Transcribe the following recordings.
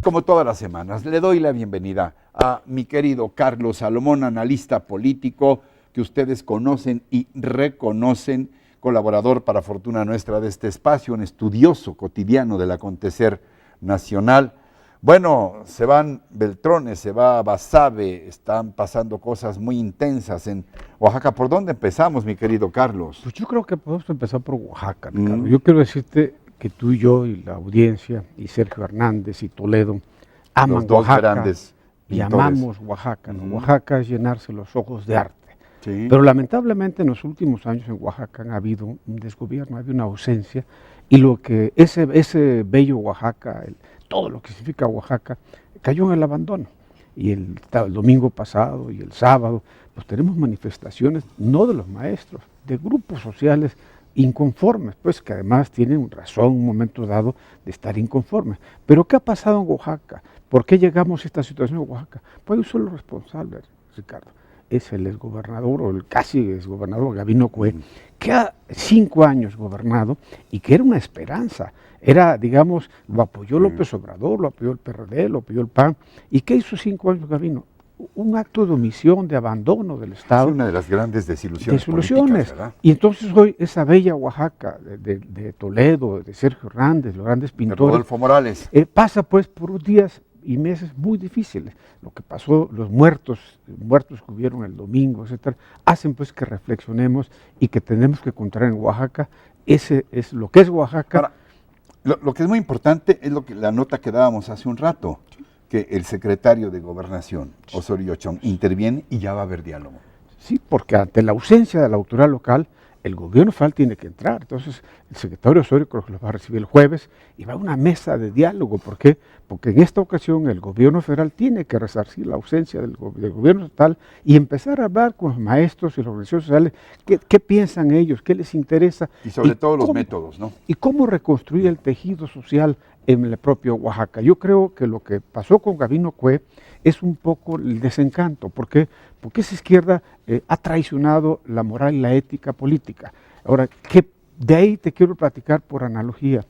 Como todas las semanas, le doy la bienvenida a mi querido Carlos Salomón, analista político que ustedes conocen y reconocen, colaborador para fortuna nuestra de este espacio, un estudioso cotidiano del acontecer nacional. Bueno, se van Beltrones, se va Basabe, están pasando cosas muy intensas en Oaxaca. ¿Por dónde empezamos, mi querido Carlos? Pues yo creo que podemos empezar por Oaxaca, Ricardo. Yo quiero decirte que tú y yo y la audiencia y Sergio Hernández y Toledo aman Los dos Oaxaca grandes y pintores. amamos Oaxaca, ¿no? Oaxaca es llenarse los ojos de arte. Sí. Pero lamentablemente en los últimos años en Oaxaca ha habido un desgobierno, ha habido una ausencia, y lo que ese bello Oaxaca, todo lo que significa Oaxaca, cayó en el abandono. Y el domingo pasado y el sábado, pues tenemos manifestaciones, no de los maestros, de grupos sociales inconformes, pues que además tienen razón en un momento dado de estar inconformes. Pero ¿qué ha pasado en Oaxaca? ¿Por qué llegamos a esta situación en Oaxaca? Pues hay un solo responsable, Ricardo. Es el exgobernador o el casi exgobernador Gabino Cue, que ha 5 años gobernado y que era una esperanza. Era, digamos, lo apoyó López Obrador, lo apoyó el PRD, lo apoyó el PAN. ¿Y qué hizo 5 años Gabino? Un acto de omisión, de abandono del Estado. Es una de las grandes desilusiones políticas, ¿verdad? Y entonces hoy esa bella Oaxaca de Toledo, de Sergio Hernández, los grandes pintores, de Rodolfo Morales, pasa pues por días y meses muy difíciles. Lo que pasó, los muertos que hubieron el domingo, etcétera, hacen pues que reflexionemos y que tenemos que encontrar en Oaxaca, ese es lo que es Oaxaca. Ahora, lo que es muy importante es lo que la nota que dábamos hace un rato, que el secretario de Gobernación, Osorio Chong, interviene y ya va a haber diálogo. Sí, porque ante la ausencia de la autoridad local, el gobierno federal tiene que entrar. Entonces, el secretario Osorio creo que los va a recibir el jueves y va a una mesa de diálogo. ¿Por qué? Porque en esta ocasión el gobierno federal tiene que resarcir la ausencia del gobierno estatal y empezar a hablar con los maestros y las organizaciones sociales. ¿Qué piensan ellos? ¿Qué les interesa? Y sobre todo los métodos, ¿no? Y cómo reconstruir el tejido social en el propio Oaxaca. Yo creo que lo que pasó con Gabino Cue es un poco el desencanto. ¿Por qué? Porque esa izquierda ha traicionado la moral y la ética política. Ahora, de ahí te quiero platicar por analogía.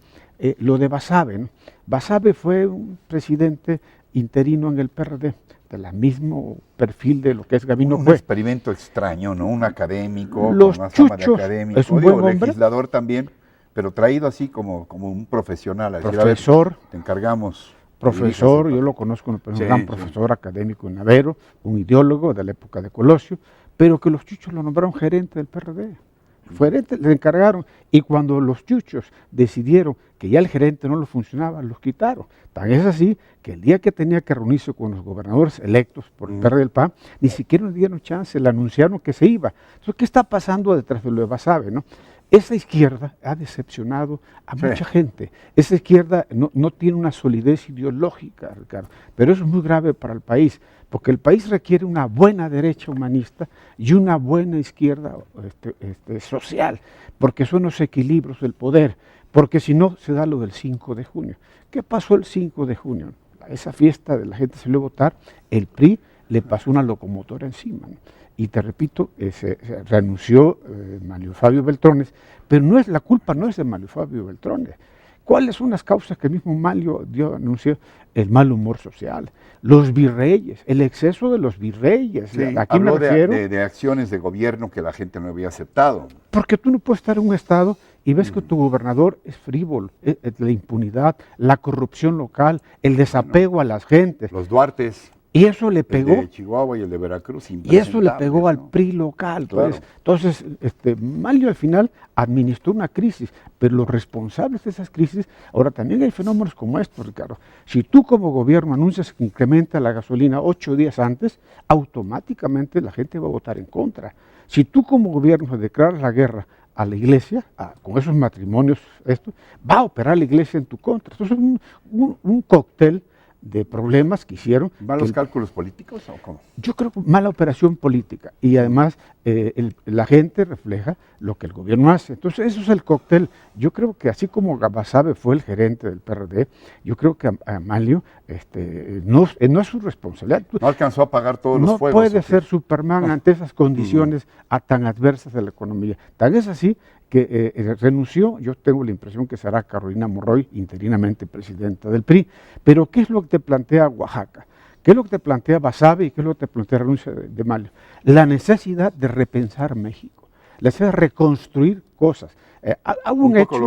Lo de Basabe, ¿no? Basabe fue un presidente interino en el PRD, del mismo perfil de lo que es Gabino Cue. Un experimento extraño, ¿no? Un académico, Los con una fama de Chuchos académico, es un buen hombre. Legislador también, pero traído así como un profesional. Profesor. Decir, te encargamos. Profesor, yo lo conozco, un gran profesor académico en Avero, un ideólogo de la época de Colosio, pero que los Chuchos lo nombraron gerente del PRD. Gerente, le encargaron, y cuando los Chuchos decidieron que ya el gerente no lo funcionaba, los quitaron. Tan es así que el día que tenía que reunirse con los gobernadores electos por el PRD del PAN, ni siquiera le dieron chance, le anunciaron que se iba. Entonces, ¿qué está pasando detrás de lo de Basabe, no? Esa izquierda ha decepcionado a mucha gente. Esa izquierda no tiene una solidez ideológica, Ricardo, pero eso es muy grave para el país, porque el país requiere una buena derecha humanista y una buena izquierda social, porque son los equilibrios del poder, porque si no se da lo del 5 de junio. ¿Qué pasó el 5 de junio? Esa fiesta de la gente salió a votar, el PRI le pasó una locomotora encima, ¿no? Y te repito, se renunció Manlio Fabio Beltrones, pero la culpa no es de Manlio Fabio Beltrones. ¿Cuáles son las causas que el mismo Manlio anunció? El mal humor social, los virreyes, el exceso de los virreyes. Sí, aquí me refiero de acciones de gobierno que la gente no había aceptado. Porque tú no puedes estar en un estado y ves que tu gobernador es frívolo, la impunidad, la corrupción local, el desapego a las gentes. Los Duartes. Y eso le pegó. El de Chihuahua y el de Veracruz. Y eso le pegó al PRI local. Claro. Entonces, Manlio al final administró una crisis, pero los responsables de esas crisis, ahora también hay fenómenos como estos, Ricardo. Si tú como gobierno anuncias que incrementa la gasolina 8 días antes, automáticamente la gente va a votar en contra. Si tú como gobierno declaras la guerra a la iglesia, con esos matrimonios, va a operar la iglesia en tu contra. Entonces, un cóctel de problemas que hicieron. ¿Van los cálculos políticos o cómo? Yo creo que mala operación política y además la gente refleja lo que el gobierno hace. Entonces eso es el cóctel. Yo creo que así como Basabe fue el gerente del PRD, yo creo que a Manlio no es su responsabilidad. No alcanzó a pagar todos los fuegos. No puede ser Superman ante esas condiciones tan adversas de la economía. Tan es así que renunció. Yo tengo la impresión que será Carolina Monroy, interinamente presidenta del PRI. Pero ¿qué es lo que te plantea Oaxaca? ¿Qué es lo que te plantea Basabe y qué es lo que te plantea la renuncia de Manlio? La necesidad de repensar México, la necesidad de reconstruir cosas. Un poco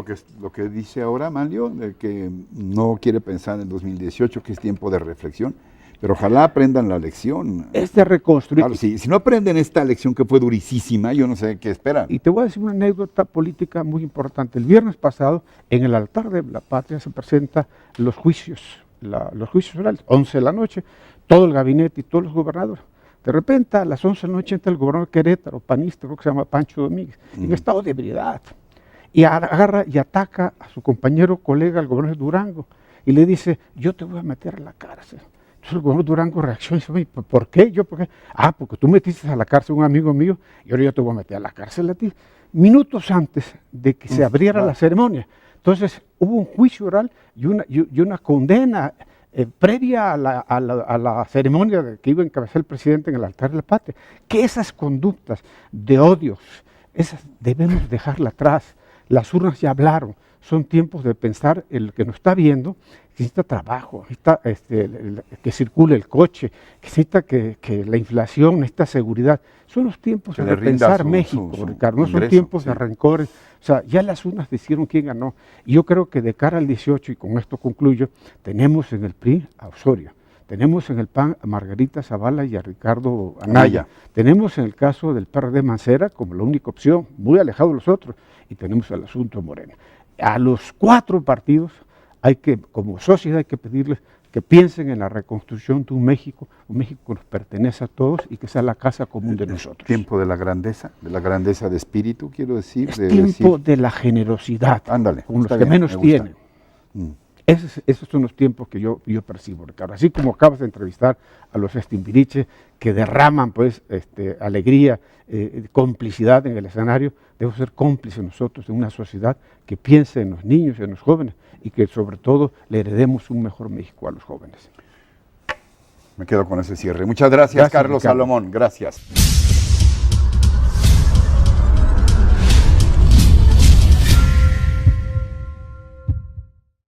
lo que dice ahora Manlio, de que no quiere pensar en 2018, que es tiempo de reflexión, pero ojalá aprendan la lección. Es de reconstruir. Claro, si no aprenden esta lección que fue durísima, yo no sé qué esperan. Y te voy a decir una anécdota política muy importante. El viernes pasado, en el altar de la patria se presentan los juicios orales, 11 de la noche, todo el gabinete y todos los gobernadores. De repente, a las 11 de la noche entra el gobernador de Querétaro, panista, creo que se llama Pancho Domínguez, en estado de ebriedad. Y agarra y ataca a su compañero, colega, el gobernador de Durango, y le dice, yo te voy a meter a la cárcel. Entonces el gobernador de Durango reacciona y dice, ¿por qué? ¿Por qué? Porque tú metiste a la cárcel a un amigo mío y ahora yo te voy a meter a la cárcel a ti. Minutos antes de que se abriera la ceremonia. Entonces hubo un juicio oral y una condena previa a la ceremonia que iba a encabezar el presidente en el altar de la patria. Que esas conductas de odios, esas debemos dejarlas atrás. Las urnas ya hablaron. Son tiempos de pensar el que nos está viendo, que necesita trabajo, necesita que circule el coche, que necesita que la inflación, necesita seguridad. Son los tiempos de repensar México, Ricardo, no son tiempos de rencores. O sea, ya las urnas decidieron quién ganó. Y yo creo que de cara al 18, y con esto concluyo, tenemos en el PRI a Osorio, tenemos en el PAN a Margarita Zavala y a Ricardo Anaya, tenemos en el caso del PRD Mancera como la única opción, muy alejado de los otros, y tenemos el asunto Morena. A los 4 partidos como sociedad hay que pedirles que piensen en la reconstrucción de un México que nos pertenece a todos y que sea la casa común de nosotros. Tiempo de la grandeza de espíritu, quiero decir. Es tiempo de la generosidad, ándale, con los que menos tienen. Esos son los tiempos que yo percibo, Ricardo. Así como acabas de entrevistar a los Estimbiriche, que derraman pues alegría, complicidad en el escenario, debemos ser cómplices nosotros de una sociedad que piense en los niños y en los jóvenes y que sobre todo le heredemos un mejor México a los jóvenes. Me quedo con ese cierre. Muchas gracias Carlos Salomón. Gracias.